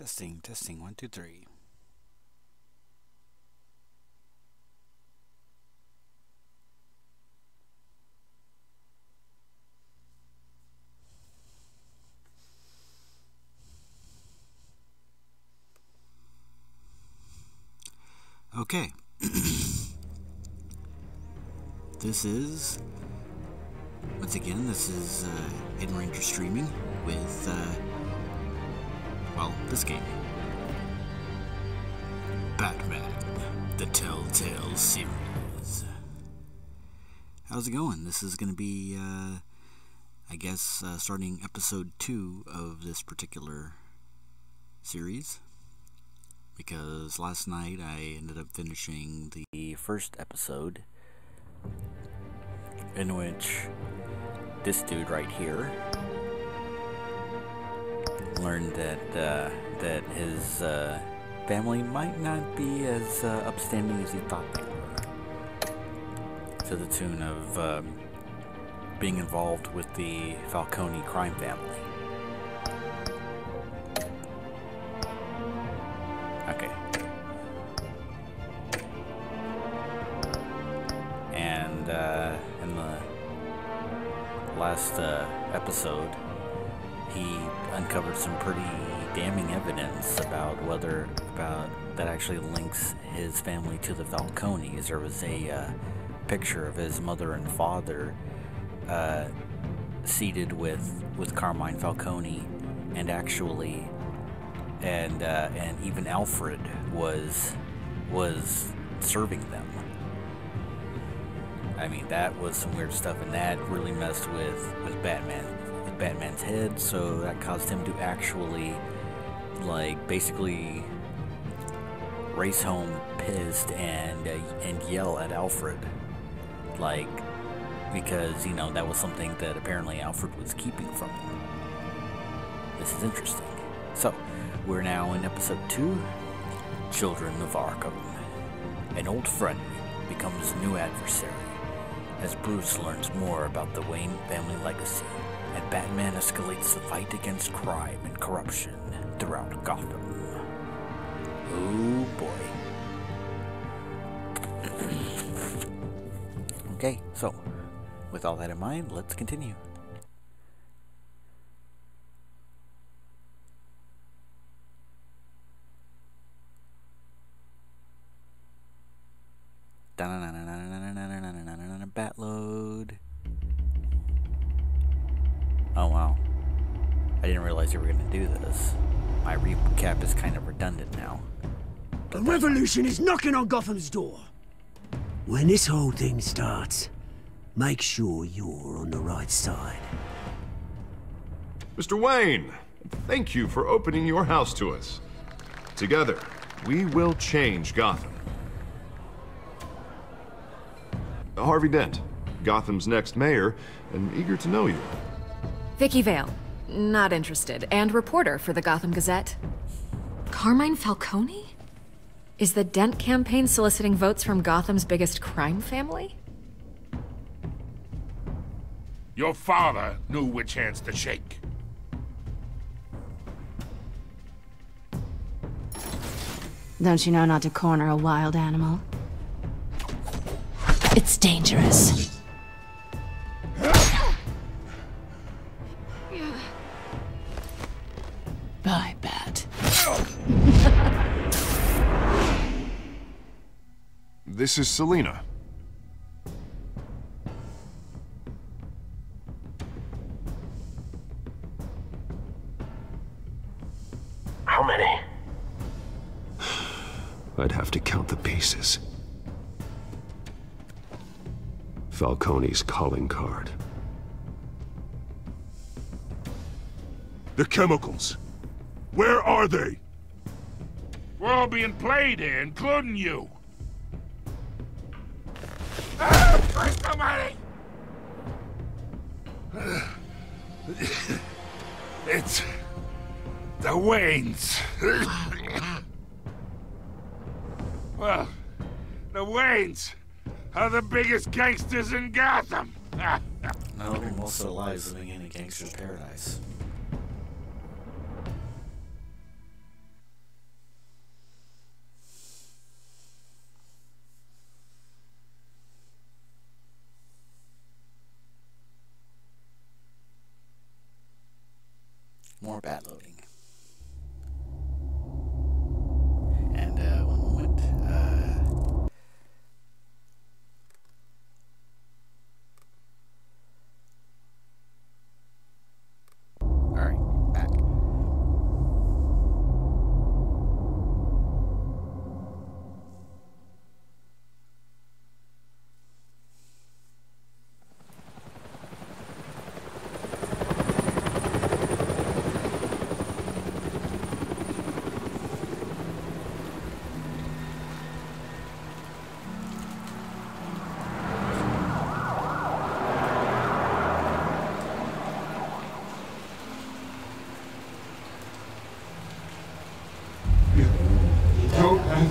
Testing, testing, 1, 2, 3. Okay. This is, once again, this is Hidden Ranger streaming with, well, this game. Batman, the Telltale Series. How's it going? This is going to be, I guess, starting episode 2 of this particular series. Because last night I ended up finishing the first episode, in which this dude right here learned that his family might not be as upstanding as he thought they were, to the tune of being involved with the Falcone crime family. Okay. And in the last episode, he uncovered some pretty damning evidence about that actually links his family to the Falcones. There was a picture of his mother and father seated with Carmine Falcone, and actually. And even Alfred was serving them. I mean, that was some weird stuff, and that really messed with Batman's head. So that caused him to actually, like, basically race home pissed and yell at Alfred, like, because that was something that apparently Alfred was keeping from him. This is interesting. So. We're now in episode 2, Children of Arkham. An old friend becomes a new adversary as Bruce learns more about the Wayne family legacy, and Batman escalates the fight against crime and corruption throughout Gotham. Oh boy. Okay, so with all that in mind, let's continue. Batload. Oh wow. I didn't realize you were going to do this. My recap is kind of redundant now. The revolution is knocking on Gotham's door. When this whole thing starts, make sure you're on the right side. Mr. Wayne, thank you for opening your house to us. Together, we will change Gotham. Harvey Dent, Gotham's next mayor, and eager to know you. Vicky Vale, not interested, and reporter for the Gotham Gazette. Carmine Falcone? Is the Dent campaign soliciting votes from Gotham's biggest crime family? Your father knew which hands to shake. Don't you know not to corner a wild animal? It's dangerous. Bye, Bat. This is Selina. How many? I'd have to count the pieces. Falcone's calling card. The chemicals. Where are they? We're all being played here, including you. Where's the money? It's the Waynes. Well, the Waynes are the biggest gangsters in Gotham. No, most of their lives living in a gangster's paradise. bad loading. And, one moment. Alright, back.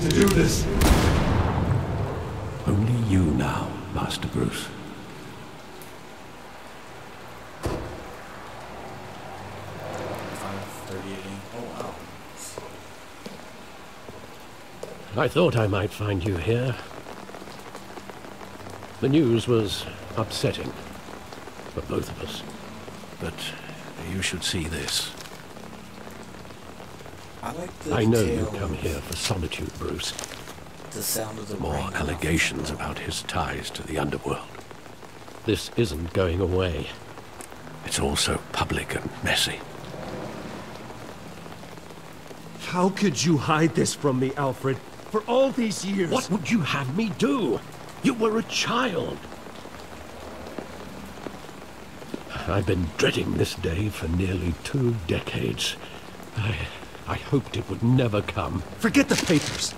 To do this. Only you now, Master Bruce. I thought I might find you here. The news was upsetting for both of us. But you should see this. I know you come here for solitude, Bruce. The sound of the More rain allegations about his ties to the underworld. This isn't going away. It's all so public and messy. How could you hide this from me, Alfred? For all these years... What would you have me do? You were a child. I've been dreading this day for nearly 2 decades. I hoped it would never come. Forget the papers.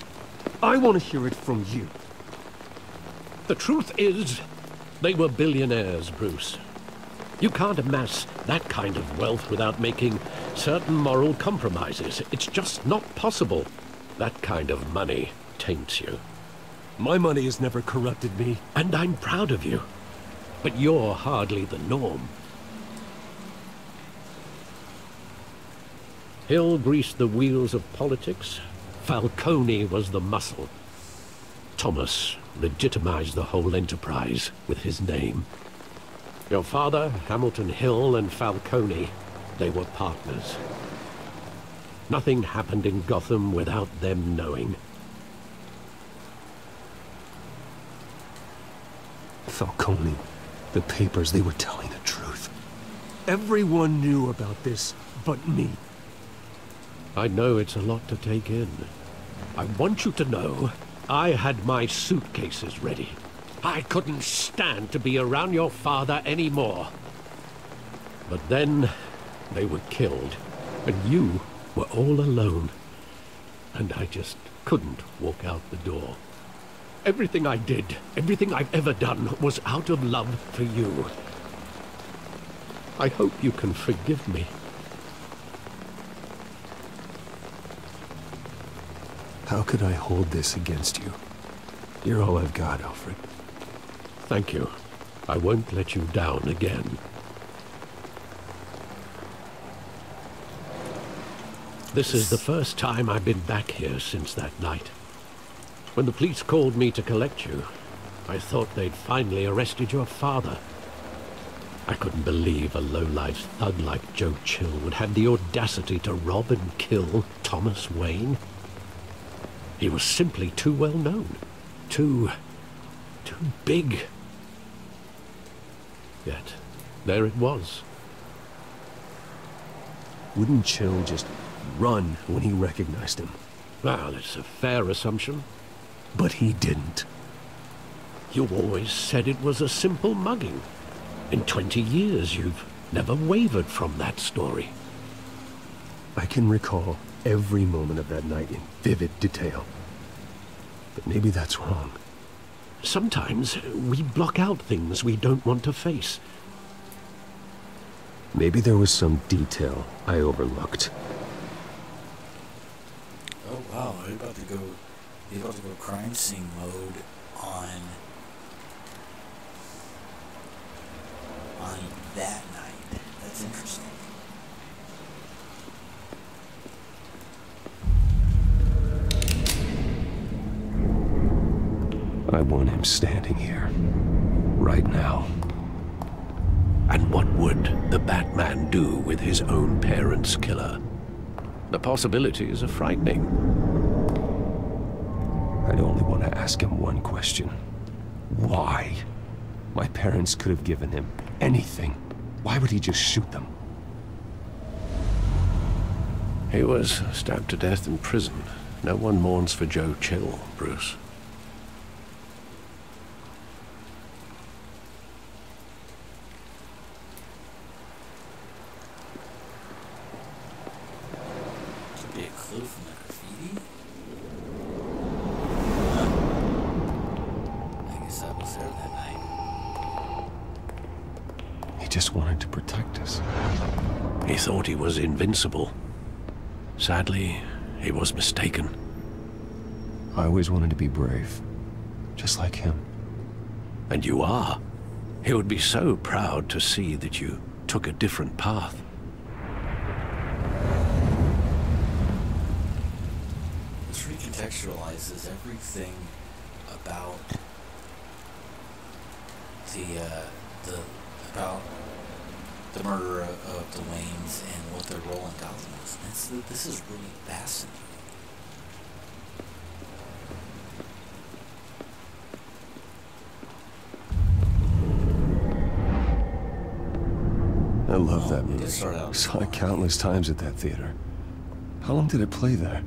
I want to hear it from you. The truth is, they were billionaires, Bruce. You can't amass that kind of wealth without making certain moral compromises. It's just not possible. That kind of money taints you. My money has never corrupted me. And I'm proud of you. But you're hardly the norm. Hill greased the wheels of politics. Falcone was the muscle. Thomas legitimized the whole enterprise with his name. Your father, Hamilton Hill, and Falcone, they were partners. Nothing happened in Gotham without them knowing. Falcone, the papers, they were telling the truth. Everyone knew about this but me. I know it's a lot to take in. I want you to know I had my suitcases ready. I couldn't stand to be around your father anymore. But then they were killed, and you were all alone. And I just couldn't walk out the door. Everything I did, everything I've ever done, was out of love for you. I hope you can forgive me. How could I hold this against you? You're all I've got, Alfred. Thank you. I won't let you down again. This is the first time I've been back here since that night. When the police called me to collect you, I thought they'd finally arrested your father. I couldn't believe a low-life thug like Joe Chill would have the audacity to rob and kill Thomas Wayne. He was simply too well known. Too big. Yet, there it was. Wouldn't Chill just run when he recognized him? Well, it's a fair assumption. But he didn't. You always said it was a simple mugging. In 20 years, you've never wavered from that story. I can recall every moment of that night in vivid detail. But maybe that's wrong. Sometimes we block out things we don't want to face. Maybe there was some detail I overlooked. Oh wow, you're about to go crime scene mode on that night. That's interesting. I want him standing here, right now. And what would the Batman do with his own parents' killer? The possibilities are frightening. I'd only want to ask him one question. Why? My parents could have given him anything. Why would he just shoot them? He was stabbed to death in prison. No one mourns for Joe Chill, Bruce. Could be a clue from the graffiti? I guess I was there that night. He just wanted to protect us. He thought he was invincible. Sadly, he was mistaken. I always wanted to be brave, just like him. And you are. He would be so proud to see that you took a different path. This recontextualizes everything about the murder of the Waynes and what their role in Gotham is. This is really fascinating. I love that movie. Saw it countless times at that theater. How long did it play there?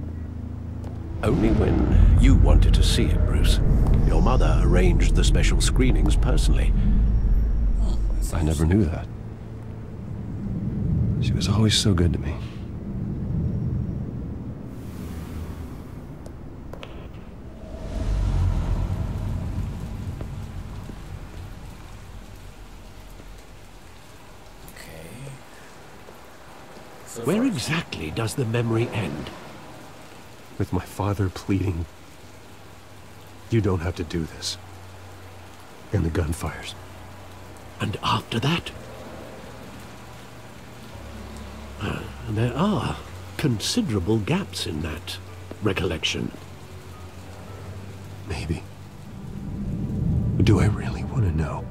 Only when you wanted to see it, Bruce. Your mother arranged the special screenings personally. I never knew that. She was always so good to me. Where exactly does the memory end? With my father pleading, "You don't have to do this." And the gunfires. And after that? There are considerable gaps in that recollection. Maybe. But do I really want to know?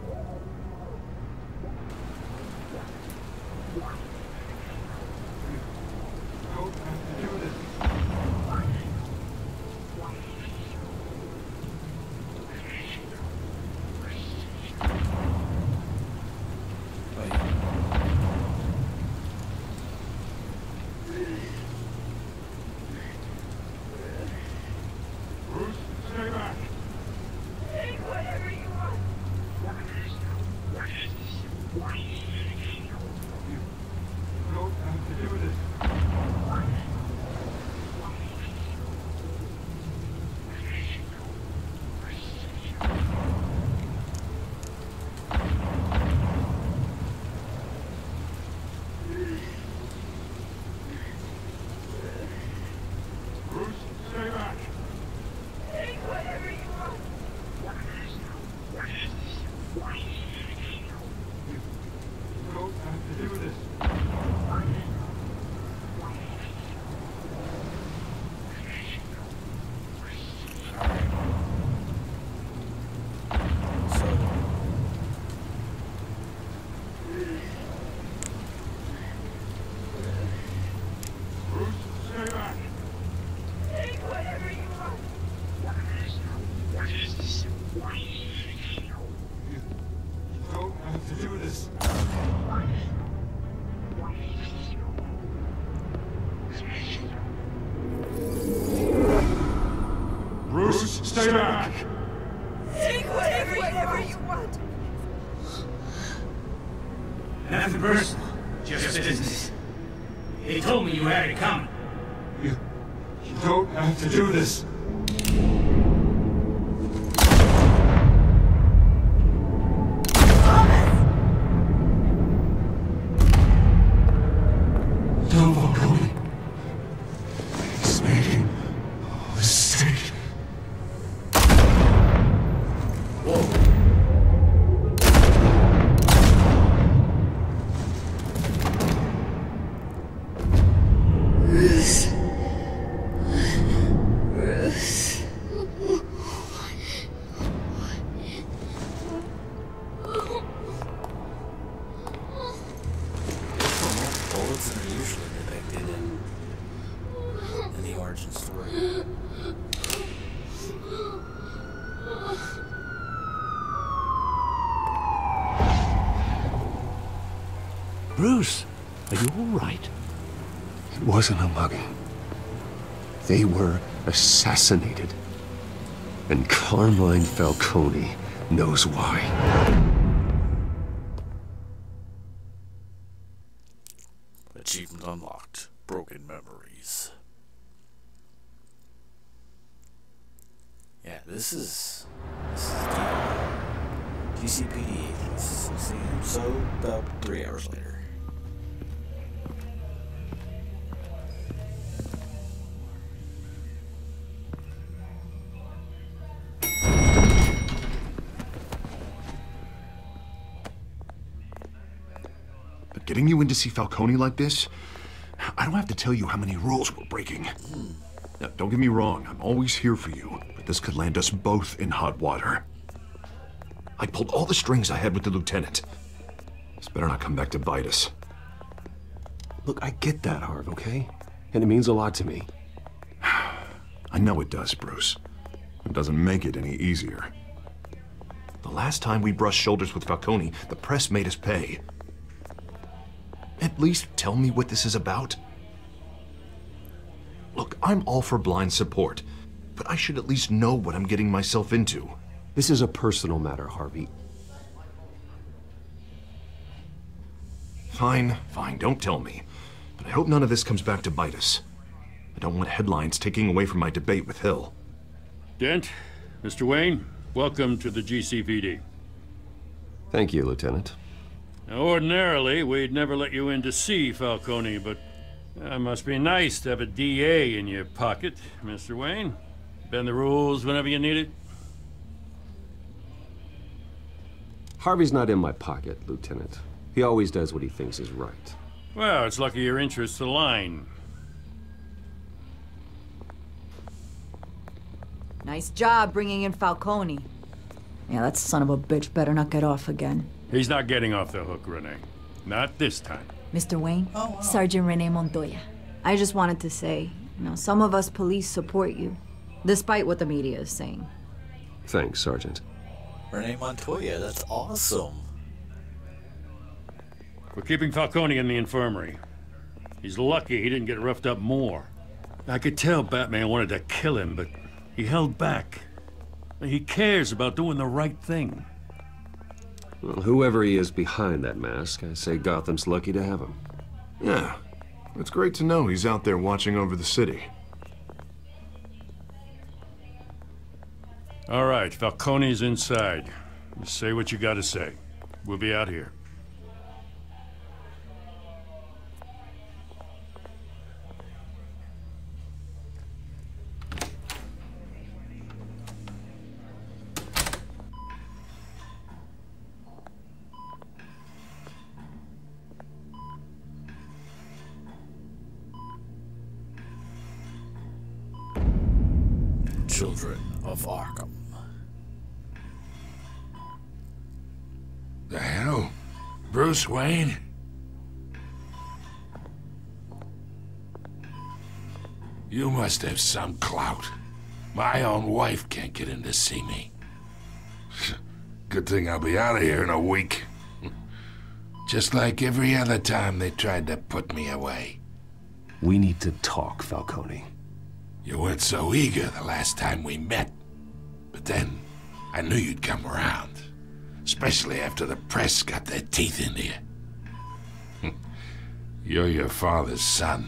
Stay back! Take whatever you want! Nothing personal, just business. He told me you had it coming. You don't have to do this. Don't Falcone. He's making a mistake. Bruce. Bruce, are you all right? It wasn't a mugging. They were assassinated. And Carmine Falcone knows why. Achievement unlocked. Broken memories. Yeah, this is the GCPD. So about 3 hours later. But getting you in to see Falcone like this, I don't have to tell you how many rules we're breaking. Now, don't get me wrong, I'm always here for you, but this could land us both in hot water. I pulled all the strings I had with the lieutenant. This better not come back to bite us. Look, I get that, Harv, okay? And it means a lot to me. I know it does, Bruce. It doesn't make it any easier. The last time we brushed shoulders with Falcone, the press made us pay. At least tell me what this is about. Look, I'm all for blind support, but I should at least know what I'm getting myself into. This is a personal matter, Harvey. Fine, don't tell me. But I hope none of this comes back to bite us. I don't want headlines taking away from my debate with Hill. Dent, Mr. Wayne, welcome to the GCPD. Thank you, Lieutenant. Now, ordinarily, we'd never let you in to see Falcone, but it must be nice to have a DA in your pocket, Mr. Wayne. Bend the rules whenever you need it. Harvey's not in my pocket, Lieutenant. He always does what he thinks is right. Well, it's lucky your interests align. Nice job bringing in Falcone. Yeah, that son of a bitch better not get off again. He's not getting off the hook, Renee. Not this time. Mr. Wayne, Sergeant Renee Montoya. I just wanted to say, some of us police support you, despite what the media is saying. Thanks, Sergeant. Renee Montoya, that's awesome. We're keeping Falcone in the infirmary. He's lucky he didn't get roughed up more. I could tell Batman wanted to kill him, but he held back. He cares about doing the right thing. Well, whoever he is behind that mask, I say Gotham's lucky to have him. Yeah, it's great to know he's out there watching over the city. All right, Falcone's inside. Say what you gotta say. We'll be out here. Children of Arkham. The hell? Bruce Wayne? You must have some clout. My own wife can't get in to see me. Good thing I'll be out of here in a week. Just like every other time they tried to put me away. We need to talk, Falcone. You weren't so eager the last time we met. But then, I knew you'd come around. Especially after the press got their teeth into you. You're your father's son.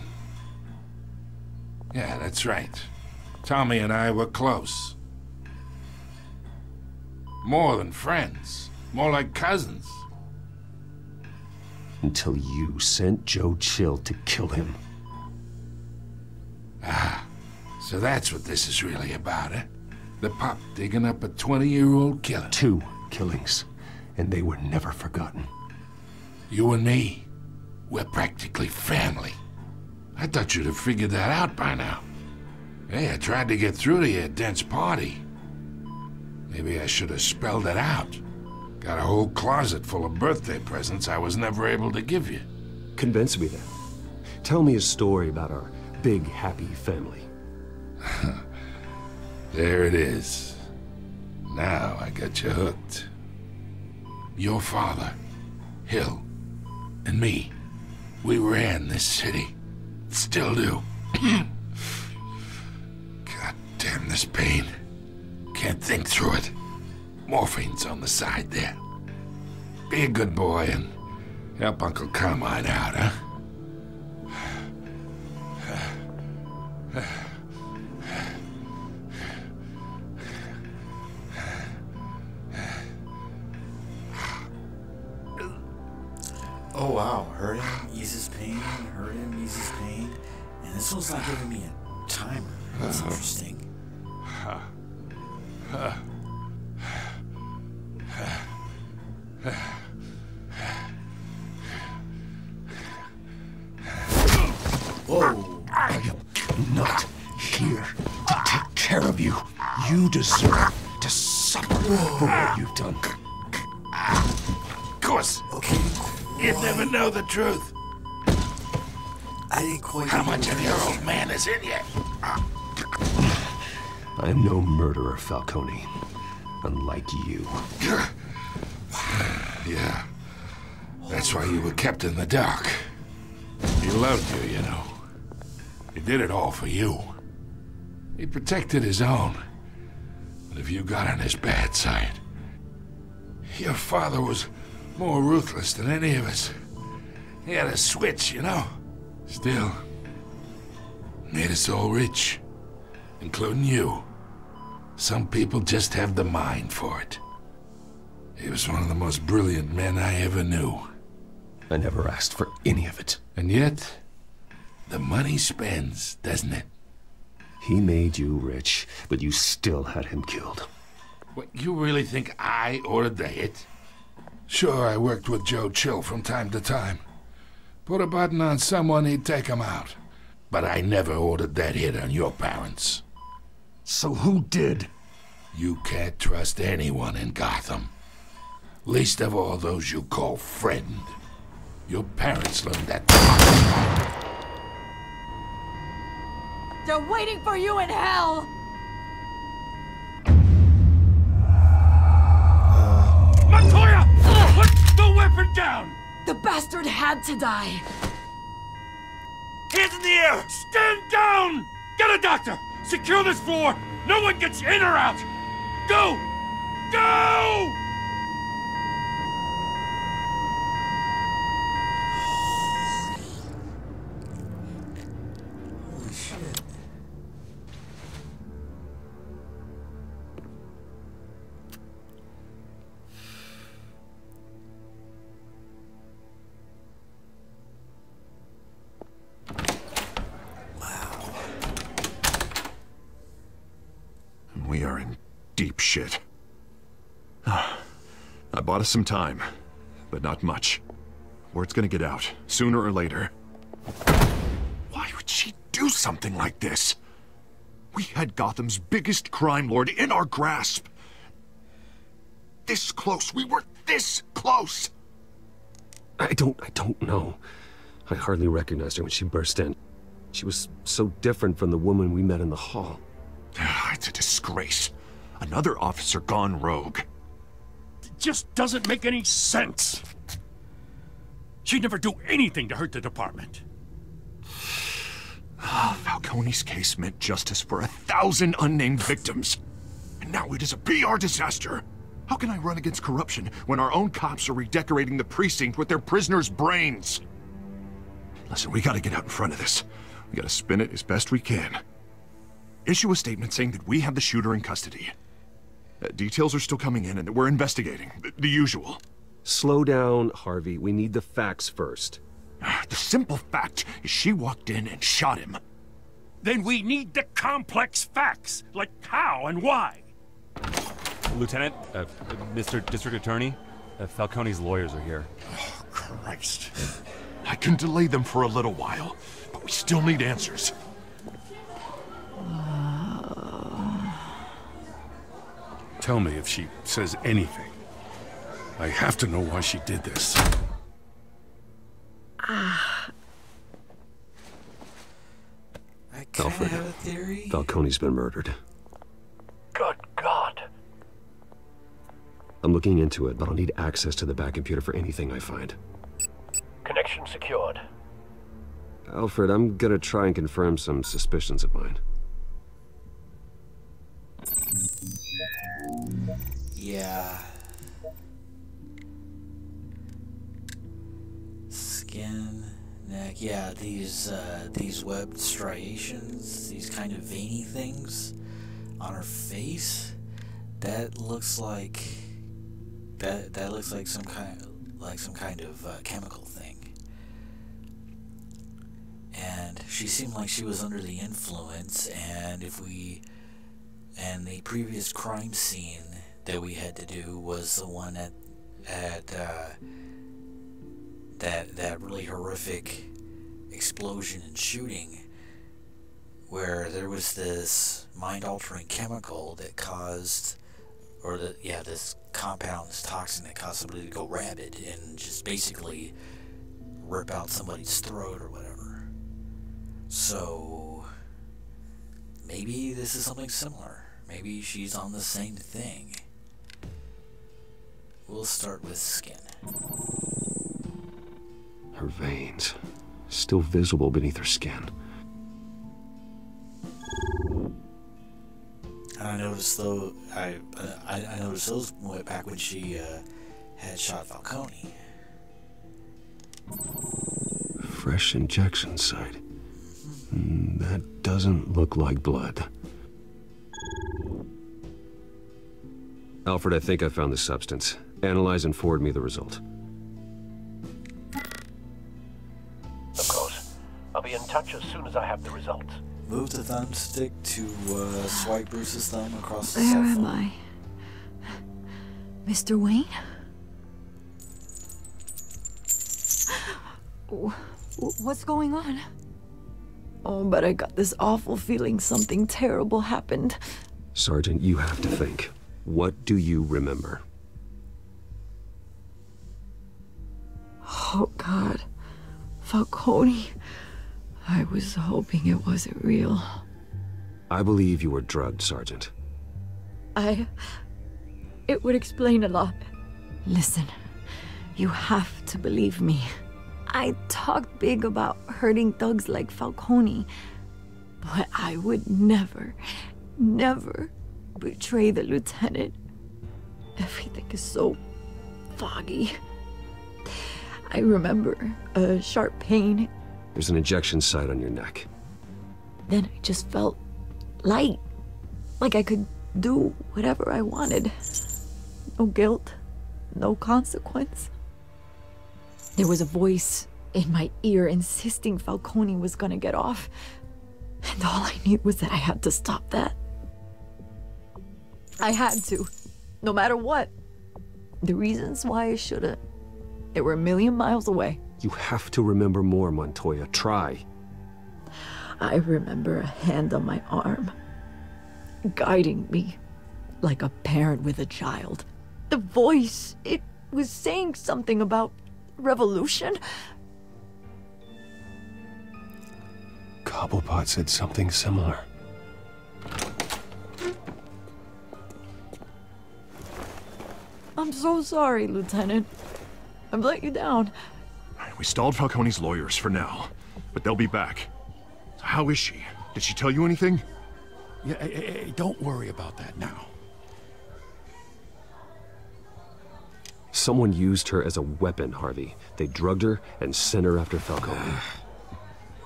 Yeah, that's right. Tommy and I were close. More than friends. More like cousins. Until you sent Joe Chill to kill him. Ah, so that's what this is really about, eh? The pup digging up a 20-year-old killer. 2 killings, and they were never forgotten. You and me, we're practically family. I thought you'd have figured that out by now. Hey, I tried to get through to you at Dent's party. Maybe I should have spelled it out. Got a whole closet full of birthday presents I was never able to give you. Convince me then. Tell me a story about our big, happy family. There it is. Now I got you hooked. Your father, Hill, and me, We ran this city. Still do. God damn this pain. Can't think through it. Morphine's on the side there. Be a good boy and help Uncle Carmine out, huh? Oh wow, hurt him, eases pain, hurt him, eases pain. And this one's not giving me a timer. That's interesting. Whoa! I am not here to take care of you. You deserve to suffer for what you've done. Of course. Okay. You'd never know the truth. I didn't quite. How much of your old man is in you? I am no murderer, Falcone. Unlike you. Yeah. That's why you were kept in the dark. He loved you, you know. He did it all for you. He protected his own. But if you got on his bad side, your father was more ruthless than any of us. He had a switch, you know. Still, made us all rich, including you. Some people just have the mind for it. He was one of the most brilliant men I ever knew. I never asked for any of it. And yet, the money spends, doesn't it? He made you rich, but you still had him killed. What, you really think I ordered the hit? Sure, I worked with Joe Chill from time to time. Put a button on someone, he'd take him out. But I never ordered that hit on your parents. So who did? You can't trust anyone in Gotham. Least of all those you call friend. Your parents learned that. They're waiting for you in hell! Montoya! Put the weapon down! The bastard had to die! Hands in the air! Stand down! Get a doctor! Secure this floor! No one gets in or out! Go! Go! Holy shit. We are in deep shit. I bought us some time, but not much. Word's gonna get out, sooner or later. Why would she do something like this? We had Gotham's biggest crime lord in our grasp. This close, we were this close! I don't know. I hardly recognized her when she burst in. She was so different from the woman we met in the hall. It's a disgrace. Another officer gone rogue. It just doesn't make any sense. She'd never do anything to hurt the department. Falcone's case meant justice for 1,000 unnamed victims. And now it is a PR disaster. How can I run against corruption when our own cops are redecorating the precinct with their prisoners' brains? Listen, we gotta get out in front of this. We gotta spin it as best we can. Issue a statement saying that we have the shooter in custody. Details are still coming in and that we're investigating. The usual. Slow down, Harvey. We need the facts first. The simple fact is she walked in and shot him. Then we need the complex facts, like how and why. Lieutenant, Mr. District Attorney, Falcone's lawyers are here. Oh, Christ. I can delay them for a little while, but we still need answers. Tell me if she says anything. I have to know why she did this. I kinda have a theory. Falcone's been murdered. Good God. I'm looking into it, but I'll need access to the back computer for anything I find. Connection secured. Alfred, I'm gonna try and confirm some suspicions of mine. Yeah. Skin, neck, yeah, these webbed striations, these kind of veiny things on her face, that looks like some kind of chemical thing. And she seemed like she was under the influence, and the previous crime scene that we had to do was the one at that really horrific explosion and shooting, where there was this mind-altering chemical that caused, this compound, this toxin that caused somebody to go rabid and just basically rip out somebody's throat or whatever. So maybe this is something similar. Maybe she's on the same thing. We'll start with skin. Her veins, still visible beneath her skin. I noticed though, I noticed those back when she had shot Falcone. Fresh injection site. That doesn't look like blood. Alfred, I think I found the substance. Analyze and forward me the result. Of course. I'll be in touch as soon as I have the results. Move the thumbstick to swipe Bruce's thumb across the Where cell am phone. I? Mr. Wayne? What's going on? Oh, but I got this awful feeling something terrible happened. Sergeant, you have to think. What do you remember? Oh, God. Falcone. I was hoping it wasn't real. I believe you were drugged, Sergeant. It would explain a lot. Listen, you have to believe me. I talked big about hurting thugs like Falcone, but I would never, never betray the lieutenant. Everything is so foggy. I remember a sharp pain. There's an injection site on your neck. Then I just felt light, like I could do whatever I wanted. No guilt, no consequence. There was a voice in my ear insisting Falcone was gonna get off. And all I knew was that I had to stop that. I had to, no matter what. The reasons why I shouldn't, they were a million miles away. You have to remember more, Montoya. Try. I remember a hand on my arm, guiding me like a parent with a child. The voice, it was saying something about revolution. Cobblepot said something similar. I'm so sorry, Lieutenant. I've let you down. We stalled Falcone's lawyers for now, but they'll be back. So how is she? Did she tell you anything? Yeah, hey, don't worry about that now. Someone used her as a weapon, Harvey. They drugged her and sent her after Falcone.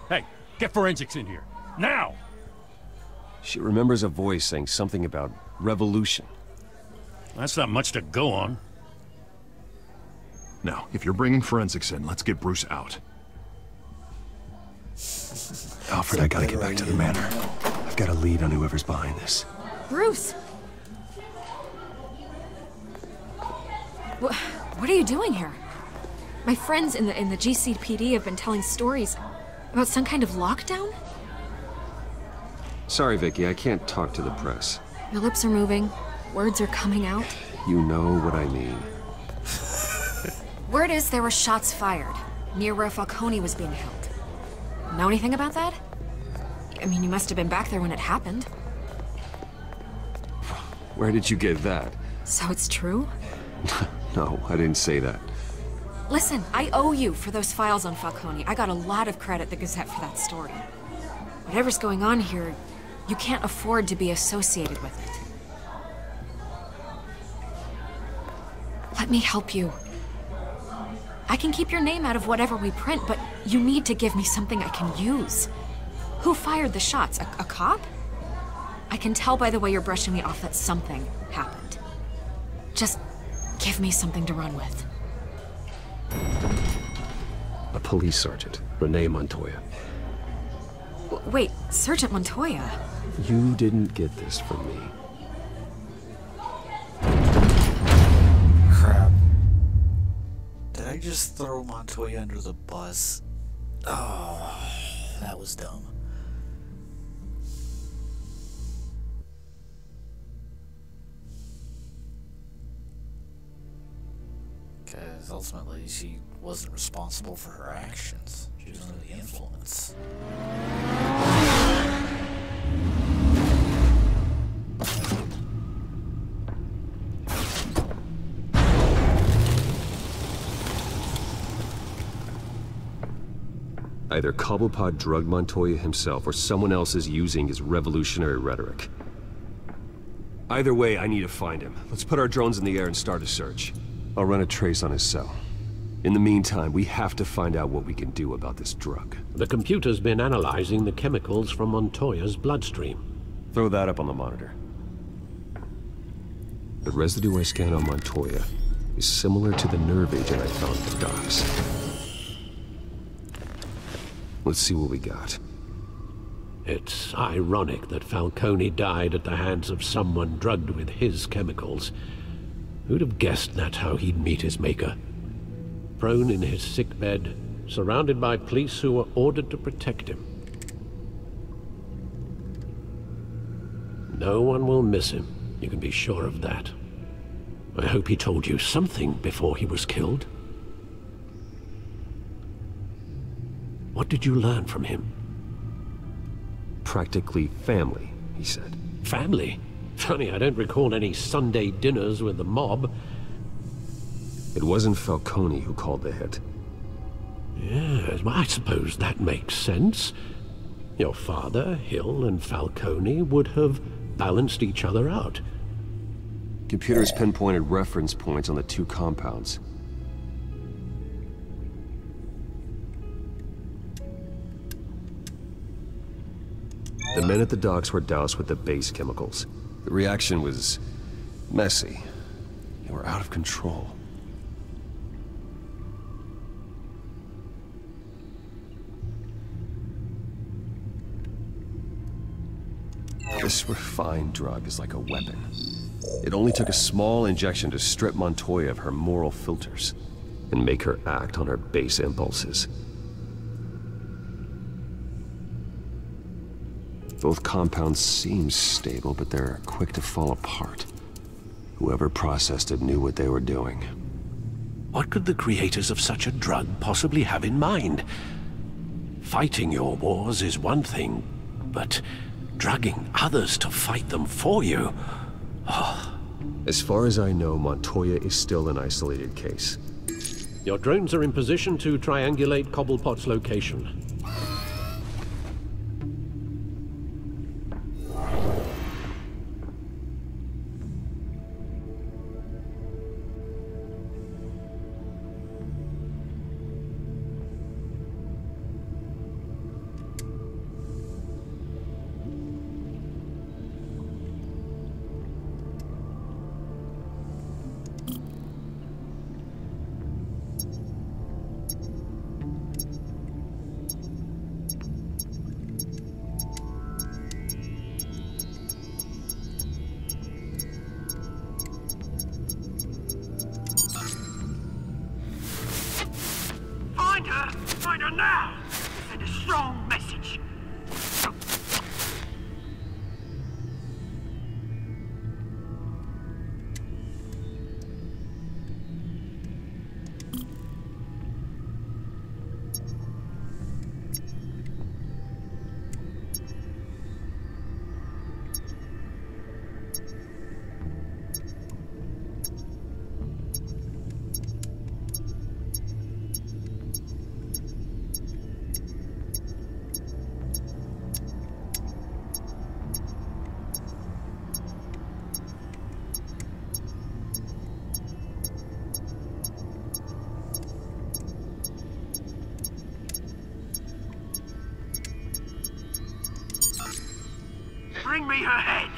Hey, get forensics in here. Now! She remembers a voice saying something about revolution. That's not much to go on. Now, if you're bringing forensics in, let's get Bruce out. Alfred, I gotta get back to the manor. I've got a lead on whoever's behind this. Bruce! What are you doing here? My friends in the GCPD have been telling stories about some kind of lockdown? Sorry, Vicky, I can't talk to the press. Your lips are moving. Words are coming out. You know what I mean. Word is there were shots fired near where Falcone was being held. Know anything about that? I mean, you must have been back there when it happened. Where did you get that? So it's true? No, I didn't say that. Listen, I owe you for those files on Falcone. I got a lot of credit at the Gazette for that story. Whatever's going on here, you can't afford to be associated with it. Let me help you. I can keep your name out of whatever we print, but you need to give me something I can use. Who fired the shots? A cop? I can tell by the way you're brushing me off that something happened. Just give me something to run with. A police sergeant, Renee Montoya. Wait, Sergeant Montoya? You didn't get this from me. Crap. Did I just throw Montoya under the bus? Oh, that was dumb. Because ultimately she wasn't responsible for her actions. She was under the influence. Either Cobblepot drugged Montoya himself or someone else is using his revolutionary rhetoric. Either way, I need to find him. Let's put our drones in the air and start a search. I'll run a trace on his cell. In the meantime, we have to find out what we can do about this drug. The computer's been analyzing the chemicals from Montoya's bloodstream. Throw that up on the monitor. The residue I scanned on Montoya is similar to the nerve agent I found at the docks. Let's see what we got. It's ironic that Falcone died at the hands of someone drugged with his chemicals. Who'd have guessed that's how he'd meet his maker? Prone in his sickbed, surrounded by police who were ordered to protect him. No one will miss him, you can be sure of that. I hope he told you something before he was killed. What did you learn from him? Practically family, he said. Family? Funny, I don't recall any Sunday dinners with the mob. It wasn't Falcone who called the hit. Yes, well, I suppose that makes sense. Your father, Hill, and Falcone would have balanced each other out. Computers pinpointed reference points on the two compounds. The men at the docks were doused with the base chemicals. The reaction was messy. They were out of control. This refined drug is like a weapon. It only took a small injection to strip Montoya of her moral filters and make her act on her base impulses. Both compounds seem stable, but they're quick to fall apart. Whoever processed it knew what they were doing. What could the creators of such a drug possibly have in mind? Fighting your wars is one thing, but drugging others to fight them for you? Oh. As far as I know, Montoya is still an isolated case. Your drones are in position to triangulate Cobblepot's location. Find her now! Send a strong message. bring me her head.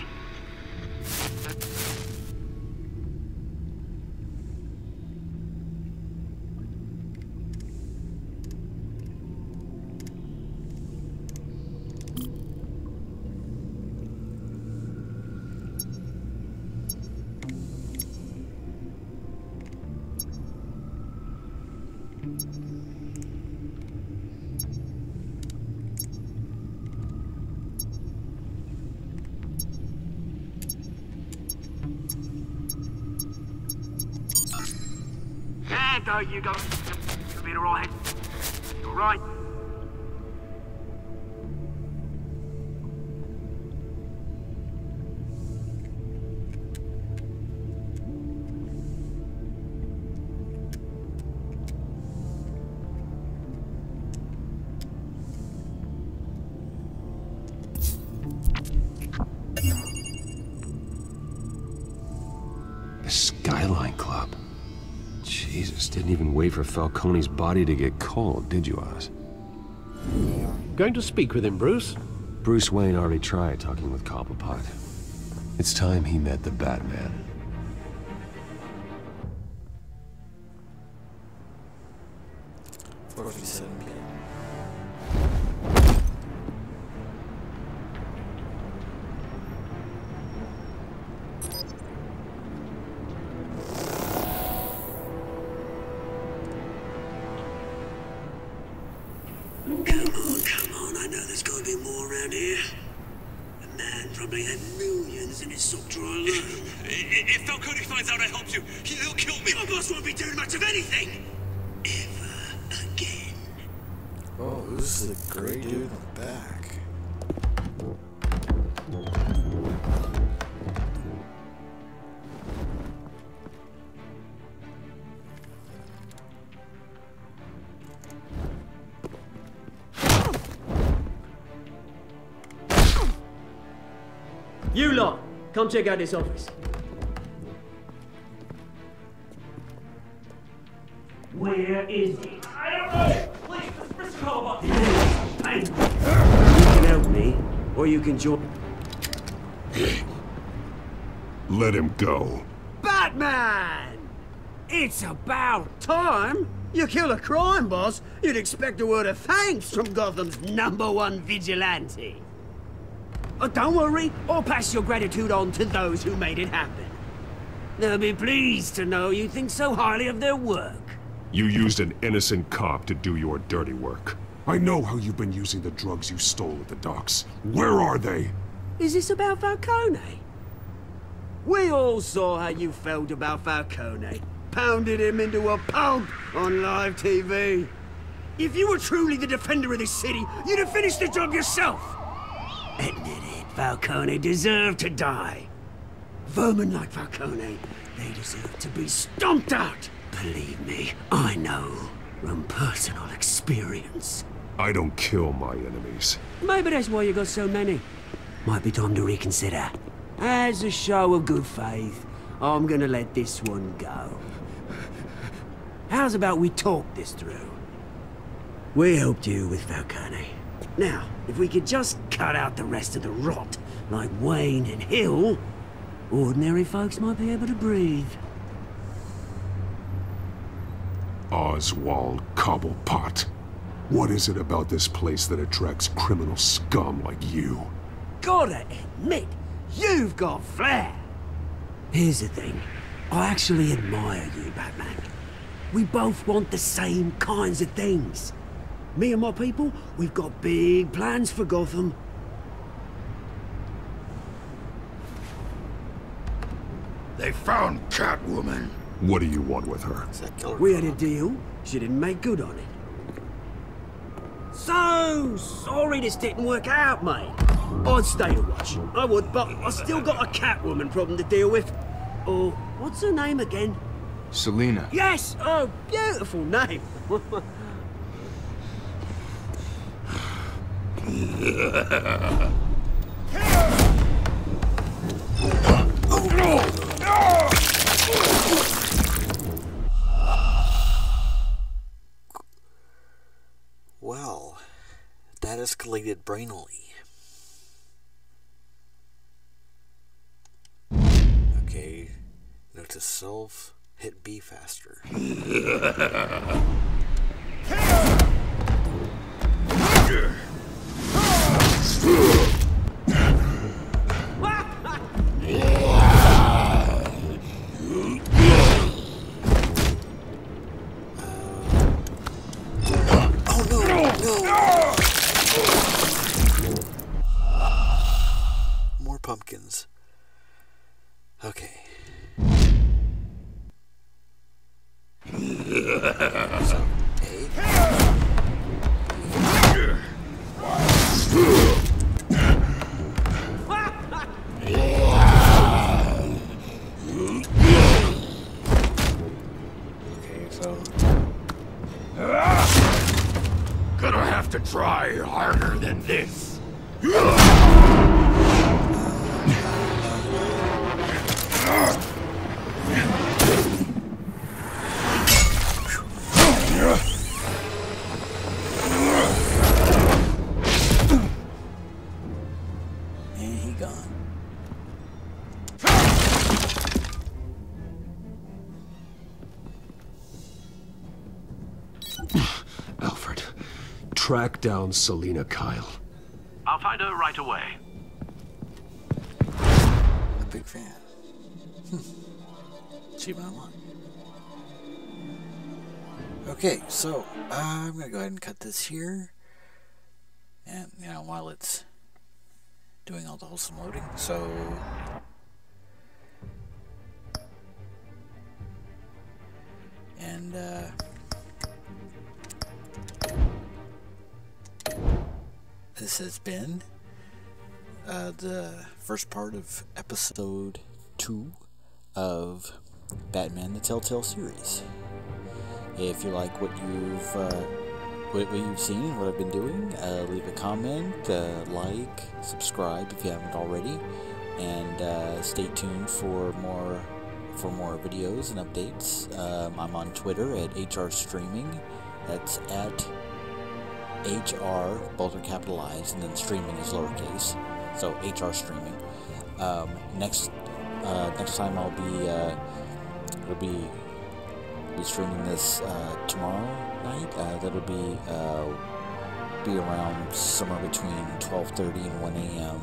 There you go. You'll be alright. You alright? The Skyline Club. Jesus, didn't even wait for Falcone's body to get cold, did you, Oz? Going to speak with him, Bruce? Bruce Wayne already tried talking with Cobblepot. It's time he met the Batman. Come on, I know there's gotta be more around here. The man probably had millions in his sock drawer alone. If Falcone finds out I helped you, he'll kill me. Your boss won't be doing much of anything. Ever again. Oh, who's the gray dude in the back? You lot, come check out this office. Where is he? I don't know! Please, Mr. Cobblepot! You can help me, or you can join. Let him go. Batman! It's about time. You kill a crime boss, you'd expect a word of thanks from Gotham's #1 vigilante. Oh, don't worry, I'll pass your gratitude on to those who made it happen. They'll be pleased to know you think so highly of their work. You used an innocent cop to do your dirty work. I know how you've been using the drugs you stole at the docks. Where are they? Is this about Falcone? We all saw how you felt about Falcone. Pounded him into a pulp on live TV. If you were truly the defender of this city, you'd have finished the job yourself. Admit it, Falcone deserved to die. Vermin like Falcone, they deserve to be stomped out. Believe me, I know from personal experience. I don't kill my enemies. Maybe that's why you got so many. Might be time to reconsider. As a show of good faith, I'm gonna let this one go. How's about we talk this through? We helped you with Falcone. Now, if we could just cut out the rest of the rot, like Wayne and Hill, ordinary folks might be able to breathe. Oswald Cobblepot. What is it about this place that attracts criminal scum like you? Gotta admit, you've got flair. Here's the thing. I actually admire you, Batman. We both want the same kinds of things. Me and my people, we've got big plans for Gotham. They found Catwoman. What do you want with her? We had a deal. She didn't make good on it. So sorry this didn't work out, mate. I'd stay to watch. I would, but I still got a Catwoman problem to deal with. Oh, what's her name again? Selina. Yes! Oh, beautiful name. Well, that escalated brainily. myself hit B faster. More pumpkins. Okay. So, Gonna have to try harder than this. And he gone. Alfred, track down Selina Kyle. I'll find her right away. A big fan. Achievement unlocked. Okay, so I'm gonna go ahead and cut this here, and while it's doing all the wholesome loading, so and this has been the first part of episode 2 of Batman the Telltale Series. If you like what you've seen, what I've been doing, leave a comment, like, subscribe if you haven't already, and stay tuned for more videos and updates. I'm on Twitter at HRStreaming. That's at HR, both are capitalized, and then streaming is lowercase, so HR Streaming. Next time I'll be streaming this tomorrow night. That'll be around somewhere between 12:30 and 1 a.m.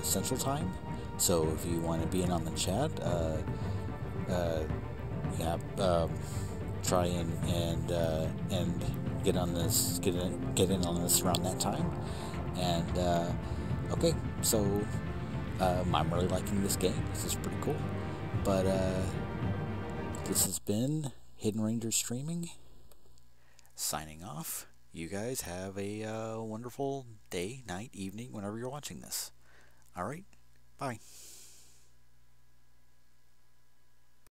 Central Time. So if you want to be in on the chat, try and get in on this around that time. And okay, so I'm really liking this game. This is pretty cool. But this has been Hidden Ranger Streaming, signing off. You guys have a wonderful day, night, evening, whenever you're watching this. Alright, bye.